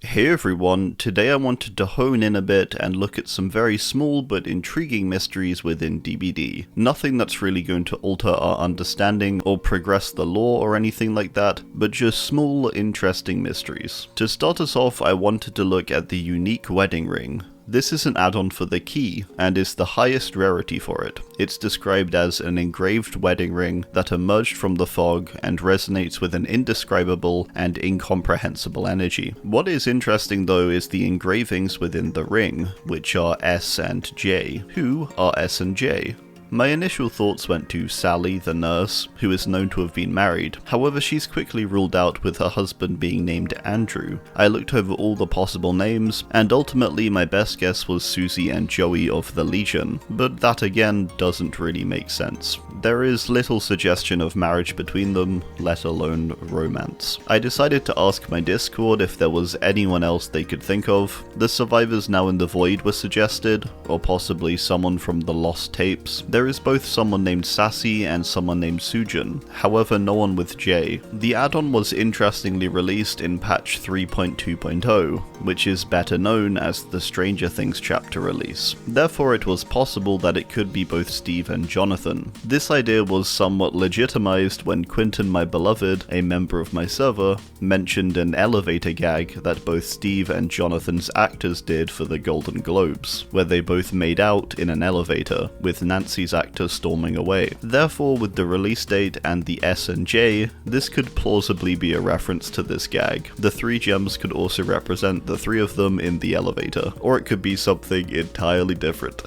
Hey everyone, today I wanted to hone in a bit and look at some very small but intriguing mysteries within DBD. Nothing that's really going to alter our understanding or progress the lore or anything like that, but just small, interesting mysteries. To start us off, I wanted to look at the unique wedding ring. This is an add-on for the key, and is the highest rarity for it. It's described as an engraved wedding ring that emerged from the fog and resonates with an indescribable and incomprehensible energy. What is interesting though is the engravings within the ring, which are S and J. Who are S and J? My initial thoughts went to Sally, the nurse, who is known to have been married. However, she's quickly ruled out with her husband being named Andrew. I looked over all the possible names, and ultimately my best guess was Susie and Joey of the Legion, but that again doesn't really make sense. There is little suggestion of marriage between them, let alone romance. I decided to ask my Discord if there was anyone else they could think of. The survivors now in the void were suggested, or possibly someone from the lost tapes. There is both someone named Sassy and someone named Sujin, however no one with J. The add-on was interestingly released in patch 3.2.0, which is better known as the Stranger Things chapter release. Therefore it was possible that it could be both Steve and Jonathan. This idea was somewhat legitimized when Quinton, my beloved, a member of my server, mentioned an elevator gag that both Steve and Jonathan's actors did for the Golden Globes, where they both made out in an elevator, with Nancy's actor storming away. Therefore, with the release date and the S and J, this could plausibly be a reference to this gag. The 3 gems could also represent the 3 of them in the elevator, or it could be something entirely different.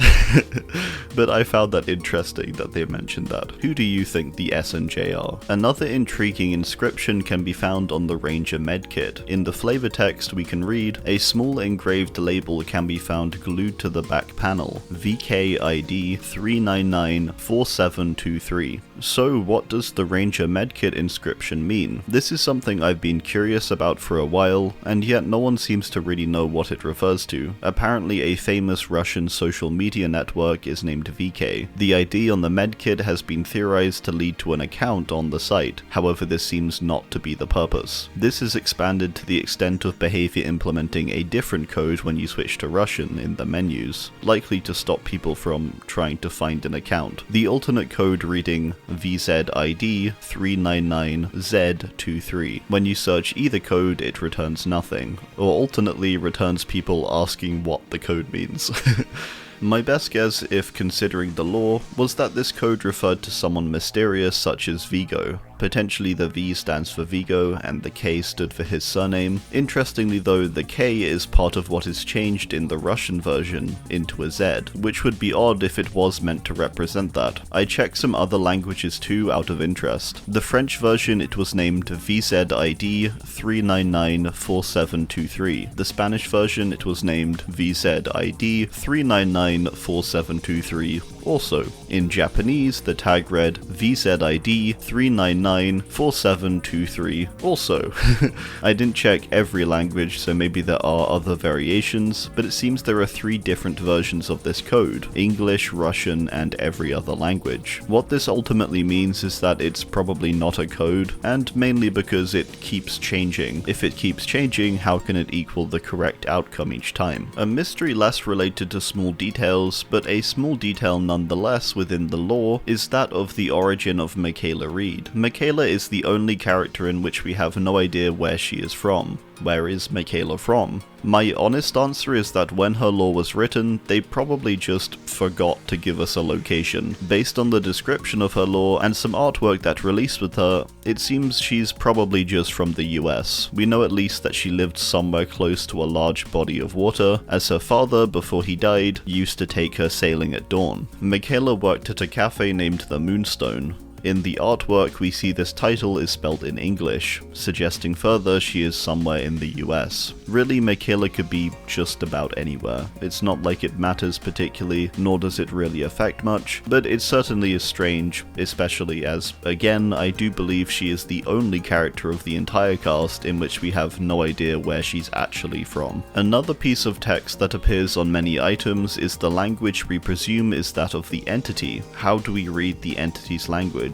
But I found that interesting that they mentioned that. Who do you think the S and J are? Another intriguing inscription can be found on the Ranger medkit. In the flavor text we can read, a small engraved label can be found glued to the back panel, VKID 3994723. So what does the Ranger medkit inscription mean? This is something I've been curious about for a while, and yet no one seems to really know what it refers to. Apparently a famous Russian social media network is named VK. The ID on the medkit has been theorized to lead to an account on the site, however this seems not to be the purpose. This is expanded to the extent of behavior implementing a different code when you switch to Russian in the menus, likely to stop people from trying to find an account. The alternate code reading VZID 399Z23. When you search either code it returns nothing, or alternately returns people asking what the code means. My best guess, if considering the lore, was that this code referred to someone mysterious such as Vigo. Potentially the V stands for Vigo and the K stood for his surname. Interestingly though, the K is part of what is changed in the Russian version into a Z, which would be odd if it was meant to represent that. I checked some other languages too out of interest. The French version it was named VZID 3994723. The Spanish version it was named VZID 3994723 also. In Japanese the tag read VZID 3994723 also. I didn't check every language, so maybe there are other variations, but it seems there are 3 different versions of this code: English, Russian, and every other language. What this ultimately means is that it's probably not a code, and mainly because it keeps changing. If it keeps changing, how can it equal the correct outcome each time? A mystery less related to small details, but a small detail nonetheless within the lore, is that of the origin of Mikaela Reed. Mikaela is the only character in which we have no idea where she is from. Where is Mikaela from? My honest answer is that when her lore was written, they probably just forgot to give us a location. Based on the description of her lore and some artwork that released with her, it seems she's probably just from the US. We know at least that she lived somewhere close to a large body of water, as her father, before he died, used to take her sailing at dawn. Mikaela worked at a cafe named the Moonstone. In the artwork we see this title is spelled in English, suggesting further she is somewhere in the US. Really, Mikaela could be just about anywhere. It's not like it matters particularly, nor does it really affect much, but it certainly is strange, especially as, again, I do believe she is the only character of the entire cast in which we have no idea where she's actually from. Another piece of text that appears on many items is the language we presume is that of the entity. How do we read the entity's language?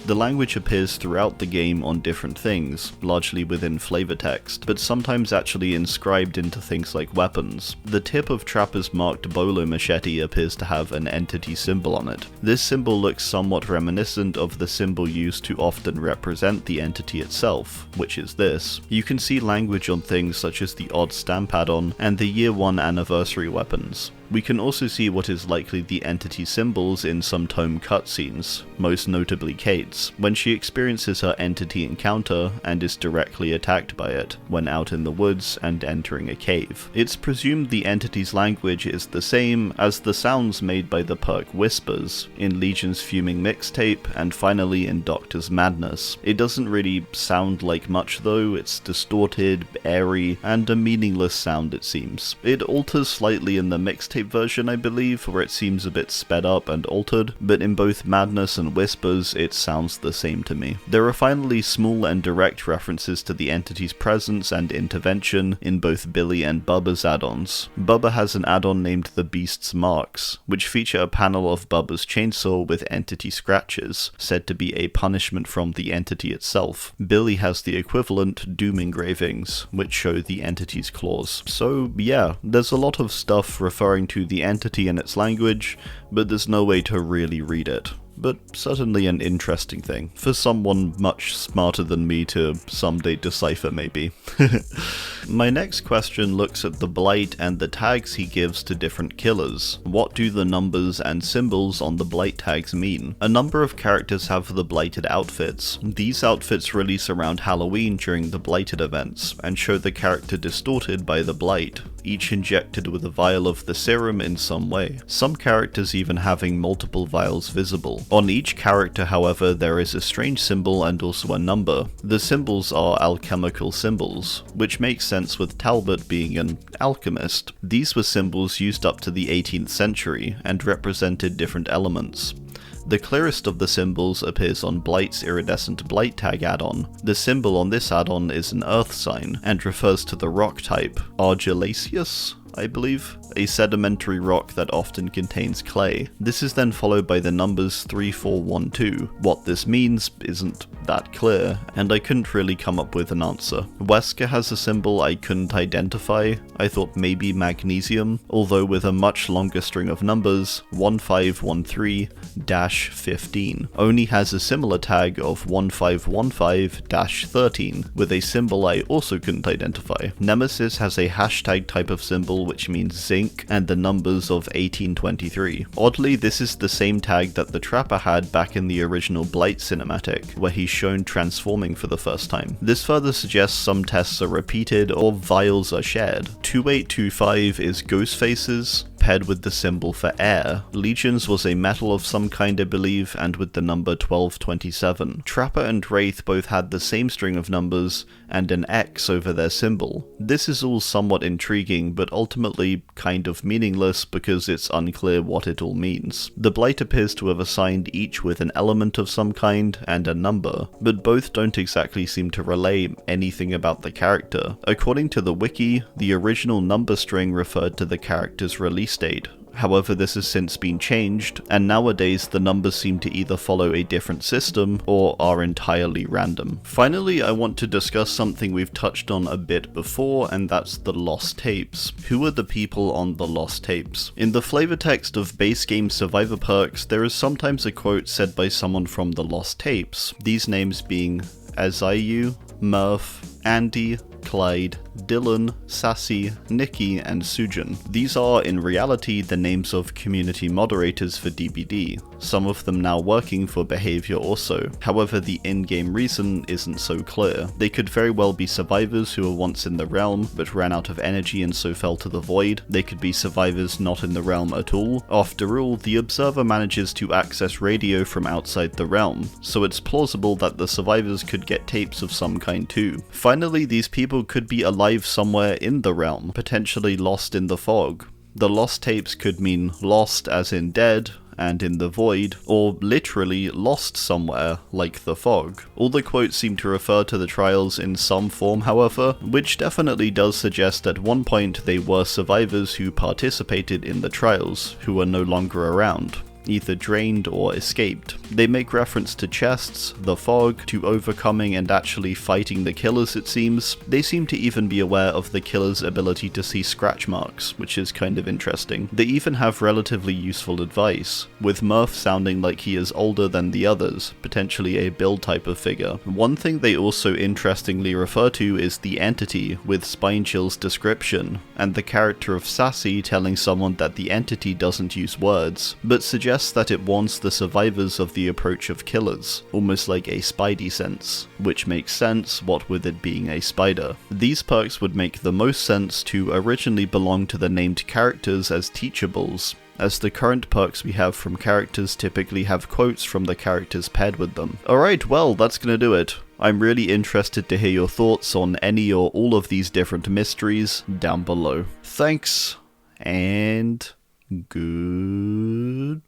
The language appears throughout the game on different things, largely within flavor text, but sometimes actually inscribed into things like weapons. The tip of Trapper's marked bolo machete appears to have an entity symbol on it. This symbol looks somewhat reminiscent of the symbol used to often represent the entity itself, which is this. You can see language on things such as the odd stamp add-on and the year 1 anniversary weapons. We can also see what is likely the entity symbols in some tome cutscenes, most notably Kate's, when she experiences her entity encounter and is directly attacked by it, when out in the woods and entering a cave. It's presumed the entity's language is the same as the sounds made by the perk Whispers, in Legion's Fuming Mixtape, and finally in Doctor's Madness. It doesn't really sound like much though, it's distorted, airy, and a meaningless sound it seems. It alters slightly in the mixtape version, I believe, where it seems a bit sped up and altered, but in both Madness and Whispers it sounds the same to me. There are finally small and direct references to the entity's presence and intervention in both Billy and Bubba's add-ons. Bubba has an add-on named The Beast's Marks, which feature a panel of Bubba's chainsaw with entity scratches, said to be a punishment from the entity itself. Billy has the equivalent Doom engravings, which show the entity's claws. So yeah, there's a lot of stuff referring to the entity and its language, but there's no way to really read it. But certainly an interesting thing, for someone much smarter than me to someday decipher maybe. My next question looks at the Blight and the tags he gives to different killers. What do the numbers and symbols on the Blight tags mean? A number of characters have the Blighted outfits. These outfits release around Halloween during the Blighted events, and show the character distorted by the Blight, each injected with a vial of the serum in some way. Some characters even having multiple vials visible. On each character, however, there is a strange symbol and also a number. The symbols are alchemical symbols, which makes sense with Talbot being an alchemist. These were symbols used up to the 18th century and represented different elements. The clearest of the symbols appears on Blight's Iridescent Blight tag add-on. The symbol on this add-on is an earth sign, and refers to the rock type, argillaceous, I believe, a sedimentary rock that often contains clay. This is then followed by the numbers 3412. What this means isn't that clear, and I couldn't really come up with an answer. Wesker has a symbol I couldn't identify. I thought maybe magnesium, although with a much longer string of numbers, 1513-15. Oni has a similar tag of 1515-13, with a symbol I also couldn't identify. Nemesis has a hashtag type of symbol which means zinc, and the numbers of 1823. Oddly, this is the same tag that the Trapper had back in the original Blight cinematic, where he's shown transforming for the first time. This further suggests some tests are repeated or vials are shared. 2825 is Ghostface's, paired with the symbol for air. Legion's was a metal of some kind, I believe, and with the number 1227. Trapper and Wraith both had the same string of numbers and an X over their symbol. This is all somewhat intriguing, but ultimately kind of meaningless because it's unclear what it all means. The Blight appears to have assigned each with an element of some kind and a number, but both don't exactly seem to relay anything about the character. According to the wiki, the original number string referred to the character's release date. However, this has since been changed, and nowadays the numbers seem to either follow a different system or are entirely random. Finally, I want to discuss something we've touched on a bit before, and that's the lost tapes. Who are the people on the lost tapes? In the flavor text of base game survivor perks, there is sometimes a quote said by someone from the lost tapes, these names being AZHYMOVS, Andy, Clyde, Dylan, Sassy, Nikki, and Sujin. These are, in reality, the names of community moderators for DBD, some of them now working for Behavior also. However, the in-game reason isn't so clear. They could very well be survivors who were once in the realm, but ran out of energy and so fell to the void. They could be survivors not in the realm at all. After all, the Observer manages to access radio from outside the realm, so it's plausible that the survivors could get tapes of some kind too. Finally, these people could be alive somewhere in the realm, potentially lost in the fog. The lost tapes could mean lost as in dead, and in the void, or literally lost somewhere, like the fog. All the quotes seem to refer to the trials in some form, however, which definitely does suggest at one point they were survivors who participated in the trials, who are no longer around. either drained or escaped. They make reference to chests, the fog, to overcoming and actually fighting the killers it seems. They seem to even be aware of the killer's ability to see scratch marks, which is kind of interesting. They even have relatively useful advice, with Murph sounding like he is older than the others, potentially a Bill type of figure. One thing they also interestingly refer to is the entity, with Spinechill's description, and the character of Sassy telling someone that the entity doesn't use words, but suggests that it warns the survivors of the approach of killers, almost like a spidey sense, which makes sense, what with it being a spider. These perks would make the most sense to originally belong to the named characters as teachables, as the current perks we have from characters typically have quotes from the characters paired with them. Alright, well, that's gonna do it. I'm really interested to hear your thoughts on any or all of these different mysteries down below. Thanks, and goodbye.